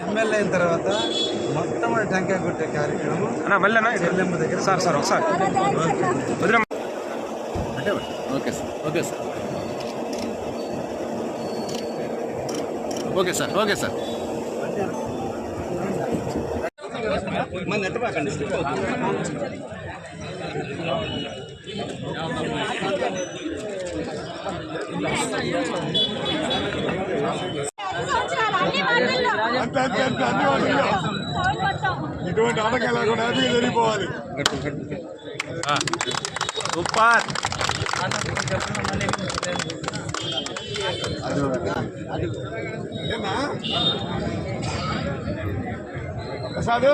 MLA అయిన తర్వాత మొట్టమొదటి టెంకాయ కొట్టే కార్యక్రమం చెల్లెమ్మ దగ్గర. సార్ ఒకసారి okay sir okay sir okay sir okay sir మన నెట్టబాకండి. ఇటువంటి ఆటకాలు హ్యాపీగా జరిగిపోవాలి. సూపర్. ప్రసాద్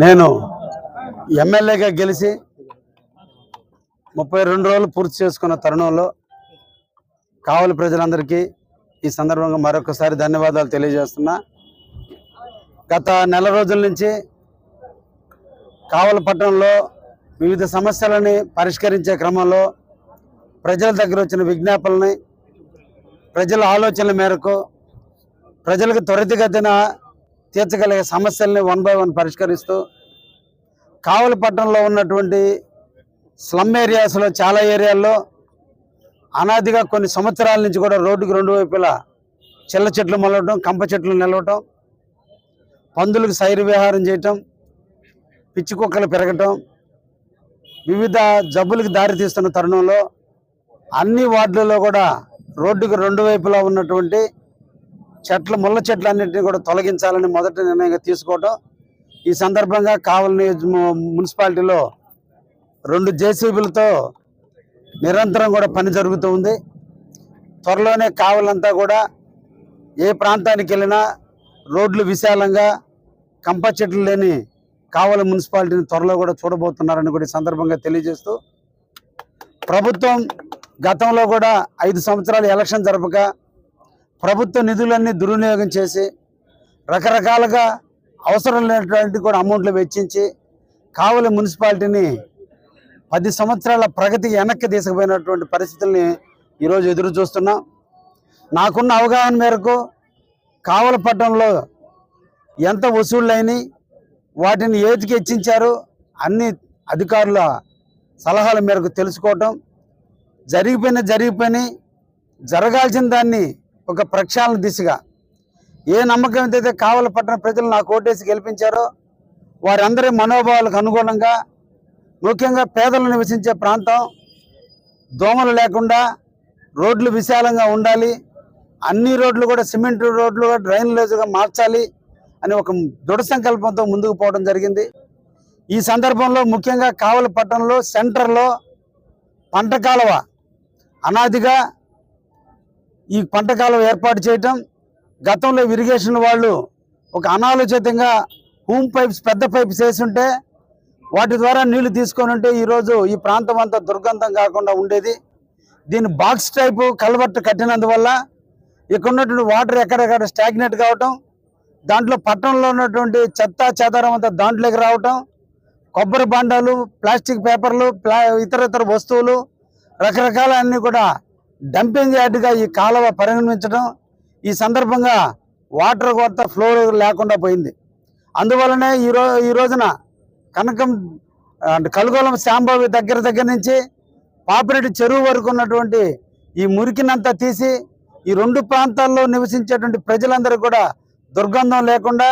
నేను ఎమ్మెల్యేగా గెలిచి 32 రోజులు పూర్తి చేసుకున్న తరుణంలో కావలి ప్రజలందరికీ ఈ సందర్భంగా మరొకసారి ధన్యవాదాలు తెలియజేస్తున్నా. గత నెల రోజుల నుంచి కావలి పట్టణంలో వివిధ సమస్యలని పరిష్కరించే క్రమంలో ప్రజల దగ్గర వచ్చిన విజ్ఞాపనల్ని ప్రజల ఆలోచనల మేరకు ప్రజలకు త్వరితగతిన తీర్చగలిగే సమస్యల్ని 1 by 1 పరిష్కరిస్తూ కావలి పట్టణంలో ఉన్నటువంటి స్లమ్ ఏరియాస్లో చాలా ఏరియాల్లో అనాదిగా కొన్ని సంవత్సరాల నుంచి కూడా రోడ్డుకు 2 వైపులా చిల్ల చెట్లు మొలవటం, కంప చెట్లు నిలవటం, పందులకు సైరు విహారం చేయటం, పిచ్చి కుక్కలు పెరగటం, వివిధ జబ్బులకు దారితీస్తున్న తరుణంలో అన్ని వార్డులలో కూడా రోడ్డుకు 2 వైపులా ఉన్నటువంటి ముళ్ళ చెట్లన్నింటినీ కూడా తొలగించాలని మొదటి నిర్ణయంగా తీసుకోవటం. ఈ సందర్భంగా కావలి మున్సిపాలిటీలో 2 జేసీబీలతో నిరంతరం కూడా పని జరుగుతూ ఉంది. త్వరలోనే కావలంతా కూడా ఏ ప్రాంతానికి వెళ్ళినా రోడ్లు విశాలంగా కంప చెట్లు లేని కావలి మున్సిపాలిటీని త్వరలో కూడా చూడబోతున్నారని కూడా ఈ సందర్భంగా తెలియజేస్తూ, ప్రభుత్వం గతంలో కూడా 5 సంవత్సరాలు ఎలక్షన్ జరపక ప్రభుత్వ నిధులన్నీ దుర్వినియోగం చేసి రకరకాలుగా అవసరం లేనటువంటి కూడా అమౌంట్లు వెచ్చించి కావలి మున్సిపాలిటీని 10 సంవత్సరాల ప్రగతికి వెనక్కి తీసుకుపోయినటువంటి పరిస్థితుల్ని ఈరోజు ఎదురు చూస్తున్నాం. నాకున్న అవగాహన మేరకు కావలి పట్టణంలో ఎంత వసూళ్ళైనా వాటిని ఏతికి హెచ్చించారు అన్ని అధికారుల సలహాల మేరకు తెలుసుకోవటం, జరిగిపోయిన జరగాల్సిన దాన్ని ఒక ప్రక్షాళన దిశగా ఏ నమ్మకం అయితే కావలి పట్టణ ప్రజలు నాకు ఓటేసి గెలిపించారో వారందరి మనోభావాలకు అనుగుణంగా, ముఖ్యంగా పేదలు నివసించే ప్రాంతం, దోమలు లేకుండా రోడ్లు విశాలంగా ఉండాలి, అన్ని రోడ్లు కూడా సిమెంట్ రోడ్లు డ్రైనేజ్గా మార్చాలి అని ఒక దృఢ సంకల్పంతో ముందుకు పోవడం జరిగింది. ఈ సందర్భంలో ముఖ్యంగా కావలి పట్టణంలో సెంటర్లో పంట కాలువ అనాదిగా ఈ పంట కాలువ ఏర్పాటు చేయటం, గతంలో ఇరిగేషన్ వాళ్ళు ఒక అనాలోచితంగా హూమ్ పైప్స్ పెద్ద పైప్స్ వేసుంటే వాటి ద్వారా నీళ్లు తీసుకొని ఉంటే ఈరోజు ఈ ప్రాంతం అంతా దుర్గంధం కాకుండా ఉండేది. దీన్ని బాక్స్ టైపు కల్వర్ట్ కట్టినందువల్ల ఇక్కడ ఉన్నటువంటి వాటర్ ఎక్కడెక్కడ స్టాగ్నేట్ కావటం, దాంట్లో పట్టణంలో ఉన్నటువంటి చెత్త చెదారం అంతా దాంట్లోకి రావటం, కొబ్బరి బాండాలు, ప్లాస్టిక్ పేపర్లు, ఇతర వస్తువులు రకరకాల అన్నీ కూడా డంపింగ్ యార్డ్గా ఈ కాలువ పరిగణించడం. ఈ సందర్భంగా వాటర్ కొరత ఫ్లో లేకుండా పోయింది. అందువలనే ఈ రోజున కనకం అంటే కలుగోలం శాంబావి దగ్గర నుంచి పాపిరెడ్డి చెరువు వరకు ఉన్నటువంటి ఈ మురికినంతా తీసి ఈ రెండు ప్రాంతాల్లో నివసించేటువంటి ప్రజలందరూ కూడా దుర్గంధం లేకుండా